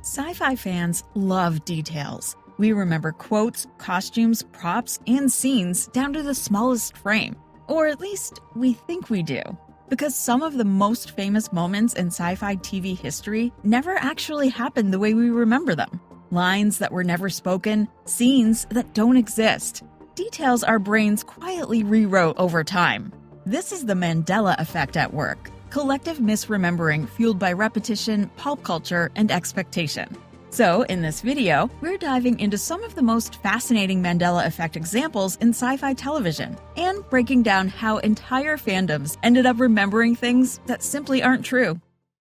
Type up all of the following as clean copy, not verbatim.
Sci-fi fans love details. We remember quotes, costumes, props, and scenes down to the smallest frame. Or at least, we think we do. Because some of the most famous moments in sci-fi TV history never actually happened the way we remember them. Lines that were never spoken, scenes that don't exist. Details our brains quietly rewrote over time. This is the Mandela Effect at work. Collective misremembering fueled by repetition, pulp culture, and expectation. So, in this video, we're diving into some of the most fascinating Mandela Effect examples in sci-fi television, and breaking down how entire fandoms ended up remembering things that simply aren't true.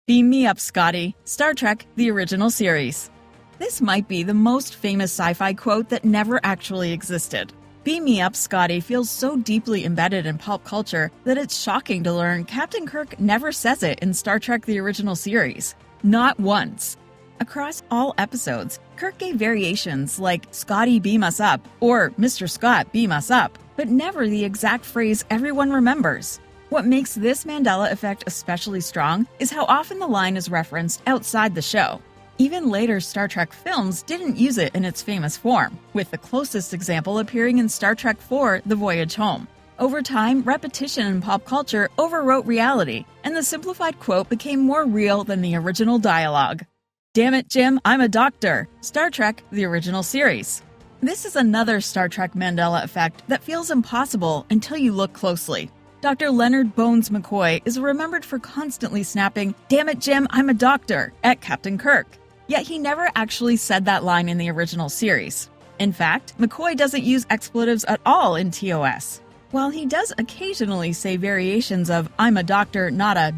Beam me up, Scotty. Star Trek, the original series. This might be the most famous sci-fi quote that never actually existed. Beam me up, Scotty feels so deeply embedded in pop culture that it's shocking to learn Captain Kirk never says it in Star Trek the original series. Not once. Across all episodes, Kirk gave variations like "Scotty, beam us up" or "Mr. Scott, beam us up," but never the exact phrase everyone remembers. What makes this Mandela Effect especially strong is how often the line is referenced outside the show. Even later Star Trek films didn't use it in its famous form, with the closest example appearing in Star Trek IV: The Voyage Home. Over time, repetition in pop culture overwrote reality, and the simplified quote became more real than the original dialogue. "Dammit, Jim, I'm a doctor." Star Trek, the original series. This is another Star Trek Mandela Effect that feels impossible until you look closely. Dr. Leonard Bones McCoy is remembered for constantly snapping, "Dammit, Jim, I'm a doctor," at Captain Kirk. Yet he never actually said that line in the original series. In fact, McCoy doesn't use expletives at all in TOS. While he does occasionally say variations of "I'm a doctor, not a ...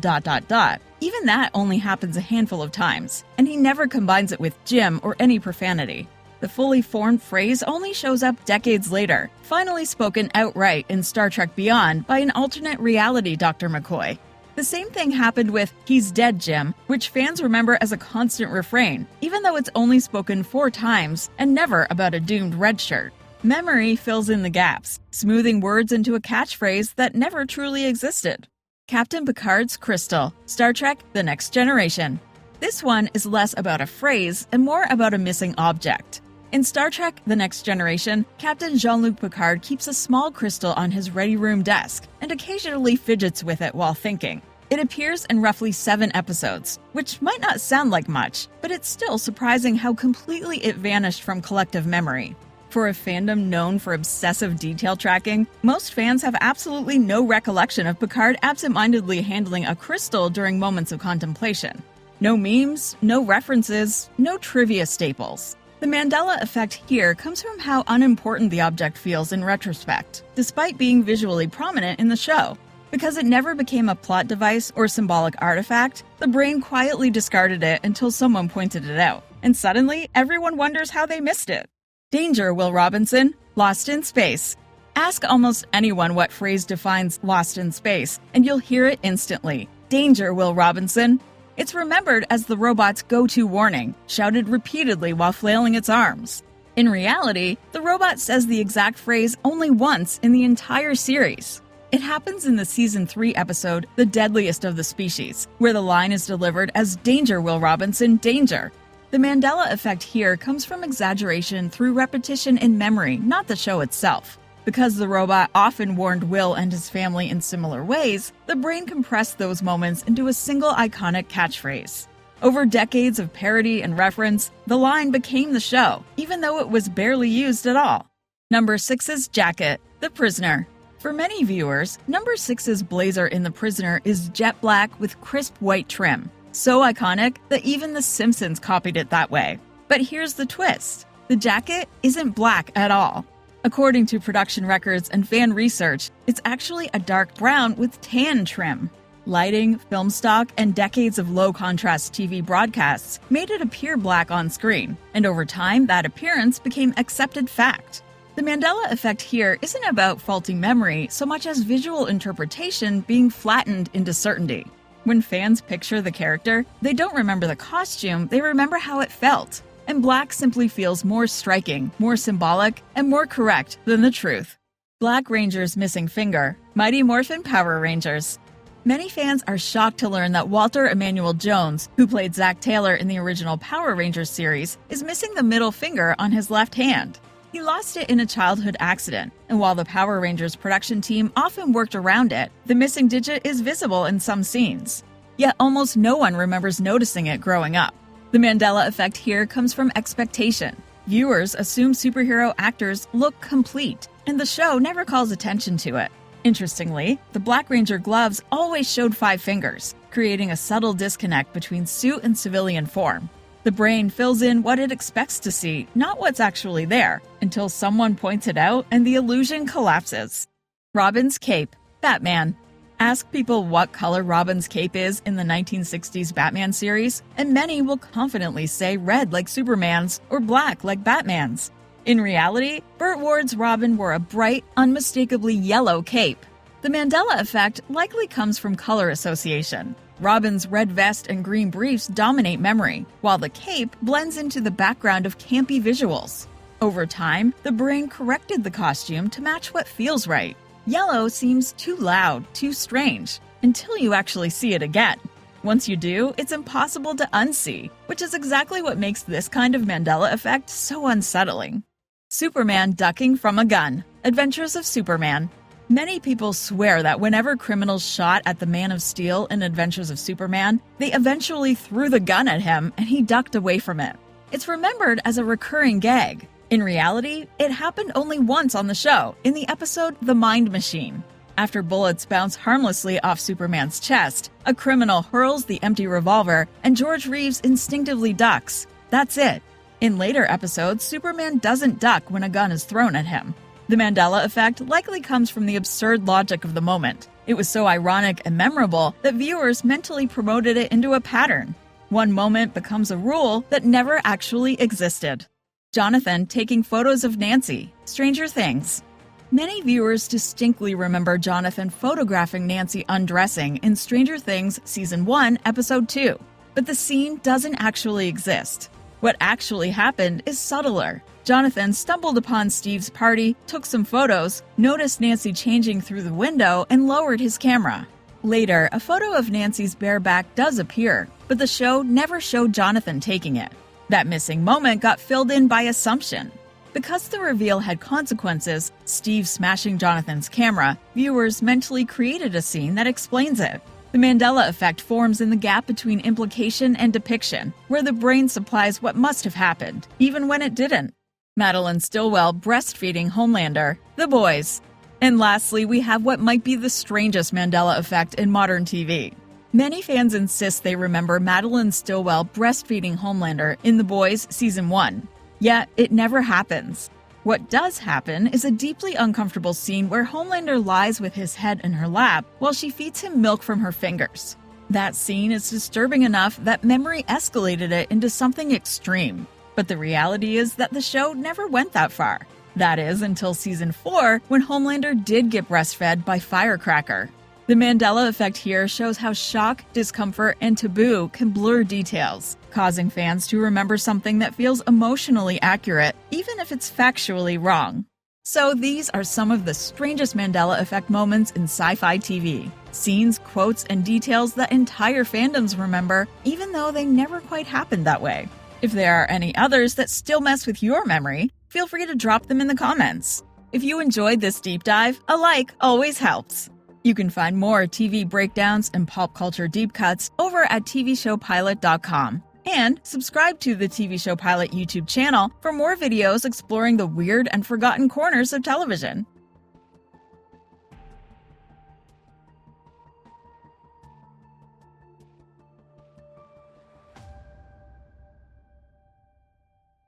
even that only happens a handful of times, and he never combines it with Jim or any profanity. The fully formed phrase only shows up decades later, finally spoken outright in Star Trek Beyond by an alternate reality Dr. McCoy. The same thing happened with "He's dead, Jim," which fans remember as a constant refrain, even though it's only spoken 4 times and never about a doomed red shirt. Memory fills in the gaps, smoothing words into a catchphrase that never truly existed. Captain Picard's crystal, Star Trek: The Next Generation. This one is less about a phrase and more about a missing object. In Star Trek: The Next Generation, Captain Jean-Luc Picard keeps a small crystal on his ready room desk and occasionally fidgets with it while thinking. It appears in roughly 7 episodes, which might not sound like much, but it's still surprising how completely it vanished from collective memory. For a fandom known for obsessive detail tracking, most fans have absolutely no recollection of Picard absent-mindedly handling a crystal during moments of contemplation. No memes, no references, no trivia staples. The Mandela Effect here comes from how unimportant the object feels in retrospect, despite being visually prominent in the show. Because it never became a plot device or symbolic artifact, the brain quietly discarded it until someone pointed it out, and suddenly everyone wonders how they missed it. Danger, Will Robinson, Lost in Space. Ask almost anyone what phrase defines "lost in space," and you'll hear it instantly. Danger, Will Robinson. It's remembered as the robot's go-to warning, shouted repeatedly while flailing its arms. In reality, the robot says the exact phrase only once in the entire series. It happens in the Season 3 episode, The Deadliest of the Species, where the line is delivered as "Danger, Will Robinson, danger." The Mandela Effect here comes from exaggeration through repetition in memory, not the show itself. Because the robot often warned Will and his family in similar ways, the brain compressed those moments into a single iconic catchphrase. Over decades of parody and reference, the line became the show, even though it was barely used at all. Number 6's jacket, The Prisoner. For many viewers, Number 6's blazer in The Prisoner is jet black with crisp white trim. So iconic that even The Simpsons copied it that way. But here's the twist. The jacket isn't black at all. According to production records and fan research, it's actually a dark brown with tan trim. Lighting, film stock, and decades of low-contrast TV broadcasts made it appear black on screen, and over time that appearance became accepted fact. The Mandela Effect here isn't about faulty memory so much as visual interpretation being flattened into certainty. When fans picture the character, they don't remember the costume, they remember how it felt. And black simply feels more striking, more symbolic, and more correct than the truth. Black Ranger's missing finger, Mighty Morphin Power Rangers. Many fans are shocked to learn that Walter Emmanuel Jones, who played Zack Taylor in the original Power Rangers series, is missing the middle finger on his left hand. He lost it in a childhood accident, and while the Power Rangers production team often worked around it, the missing digit is visible in some scenes. Yet almost no one remembers noticing it growing up. The Mandela Effect here comes from expectation. Viewers assume superhero actors look complete, and the show never calls attention to it. Interestingly, the Black Ranger gloves always showed 5 fingers, creating a subtle disconnect between suit and civilian form. The brain fills in what it expects to see, not what's actually there, until someone points it out and the illusion collapses. Robin's cape. Batman. Ask people what color Robin's cape is in the 1960s Batman series, and many will confidently say red like Superman's or black like Batman's. In reality, Burt Ward's Robin wore a bright, unmistakably yellow cape. The Mandela Effect likely comes from color association. Robin's red vest and green briefs dominate memory, while the cape blends into the background of campy visuals. Over time, the brain corrected the costume to match what feels right. Yellow seems too loud, too strange, until you actually see it again. Once you do, it's impossible to unsee, which is exactly what makes this kind of Mandela Effect so unsettling. Superman ducking from a gun. Adventures of Superman. Many people swear that whenever criminals shot at the Man of Steel in Adventures of Superman, they eventually threw the gun at him and he ducked away from it. It's remembered as a recurring gag. In reality, it happened only once on the show, in the episode The Mind Machine. After bullets bounce harmlessly off Superman's chest, a criminal hurls the empty revolver and George Reeves instinctively ducks. That's it. In later episodes, Superman doesn't duck when a gun is thrown at him. The Mandela Effect likely comes from the absurd logic of the moment. It was so ironic and memorable that viewers mentally promoted it into a pattern. One moment becomes a rule that never actually existed. Jonathan taking photos of Nancy. Stranger Things. Many viewers distinctly remember Jonathan photographing Nancy undressing in Stranger Things Season 1, Episode 2. But the scene doesn't actually exist. What actually happened is subtler. Jonathan stumbled upon Steve's party, took some photos, noticed Nancy changing through the window, and lowered his camera. Later, a photo of Nancy's bare back does appear, but the show never showed Jonathan taking it. That missing moment got filled in by assumption. Because the reveal had consequences, Steve smashing Jonathan's camera, viewers mentally created a scene that explains it. The Mandela Effect forms in the gap between implication and depiction, where the brain supplies what must have happened, even when it didn't. Madeline Stillwell breastfeeding Homelander. The Boys. And lastly, we have what might be the strangest Mandela Effect in modern TV. Many fans insist they remember Madeline Stillwell breastfeeding Homelander in The Boys Season 1. Yet, it never happens. What does happen is a deeply uncomfortable scene where Homelander lies with his head in her lap while she feeds him milk from her fingers. That scene is disturbing enough that memory escalated it into something extreme. But the reality is that the show never went that far. That is, until Season 4, when Homelander did get breastfed by Firecracker. The Mandela Effect here shows how shock, discomfort, and taboo can blur details, causing fans to remember something that feels emotionally accurate, even if it's factually wrong. So these are some of the strangest Mandela Effect moments in sci-fi TV. Scenes, quotes, and details that entire fandoms remember, even though they never quite happened that way. If there are any others that still mess with your memory, feel free to drop them in the comments. If you enjoyed this deep dive, a like always helps. You can find more TV breakdowns and pop culture deep cuts over at tvshowpilot.com. And subscribe to the TV Show Pilot YouTube channel for more videos exploring the weird and forgotten corners of television.